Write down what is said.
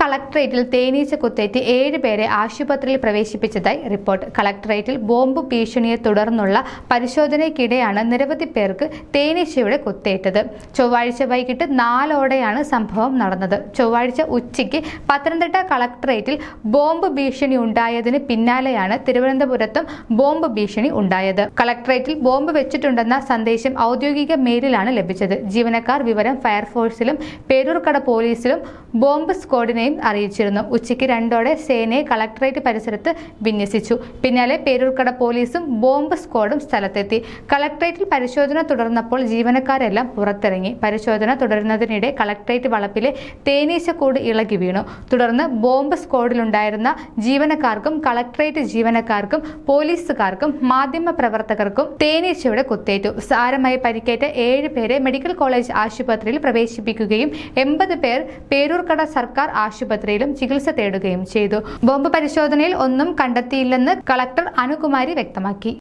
കളക്ടറേറ്റിൽ തേനീച്ച കുത്തേറ്റ് 7 പേരെ ആശുപത്രിയിൽ പ്രവേശിപ്പിച്ചതായി റിപ്പോർട്ട്. കളക്ടറേറ്റിൽ ബോംബ് ഭീഷണിയെ തുടർന്നുള്ള പരിശോധനയ്ക്കിടെയാണ് നിരവധി പേർക്ക് തേനീച്ചയുടെ കുത്തേറ്റത്. ചൊവ്വാഴ്ച വൈകിട്ട് 4 സംഭവം നടന്നത്. ചൊവ്വാഴ്ച ഉച്ചയ്ക്ക് പത്തനംതിട്ട കളക്ടറേറ്റിൽ ബോംബ് ഭീഷണി ഉണ്ടായതിന് പിന്നാലെയാണ് തിരുവനന്തപുരത്തും ബോംബ് ഭീഷണി ഉണ്ടായത്. കളക്ടറേറ്റിൽ ബോംബ് വെച്ചിട്ടുണ്ടെന്ന സന്ദേശം ഔദ്യോഗിക മെയിലിലാണ് ലഭിച്ചത്. ജീവനക്കാർ വിവരം ഫയർഫോഴ്സിലും പേരൂർക്കട പോലീസിലും ബോംബ് സ്ക്വാഡിനെയും അറിയിച്ചിരുന്നു. ഉച്ചയ്ക്ക് 2 സേനയെ കളക്ടറേറ്റ് പരിസരത്ത് വിന്യസിച്ചു. പിന്നാലെ പേരൂർക്കട പോലീസും ബോംബ് സ്ക്വാഡും സ്ഥലത്തെത്തി. കളക്ടറേറ്റിൽ പരിശോധന തുടർന്നപ്പോൾ ജീവനക്കാരെല്ലാം പുറത്തിറങ്ങി. പരിശോധന തുടരുന്നതിനിടെ കളക്ടറേറ്റ് വളപ്പിലെ തേനീച്ചക്കൂട് ഇളകി വീണു. തുടർന്ന് ബോംബ് സ്ക്വാഡിലുണ്ടായിരുന്ന ജീവനക്കാർക്കും കളക്ടറേറ്റ് ജീവനക്കാർക്കും പോലീസുകാർക്കും മാധ്യമപ്രവർത്തകർക്കും തേനീച്ചയുടെ കുത്തേറ്റു. സാരമായി പരിക്കേറ്റ 7 പേരെ മെഡിക്കൽ കോളേജ് ആശുപത്രിയിൽ പ്രവേശിപ്പിക്കുകയും 80 പേർ പേരൂർക്കട സർക്കാർ ആശുപത്രിയിലും ചികിത്സ തേടുകയും ചെയ്തു. ബോംബ് പരിശോധനയിൽ ഒന്നും കണ്ടെത്തിയില്ലെന്ന് കളക്ടർ അനുകുമാരി വ്യക്തമാക്കി.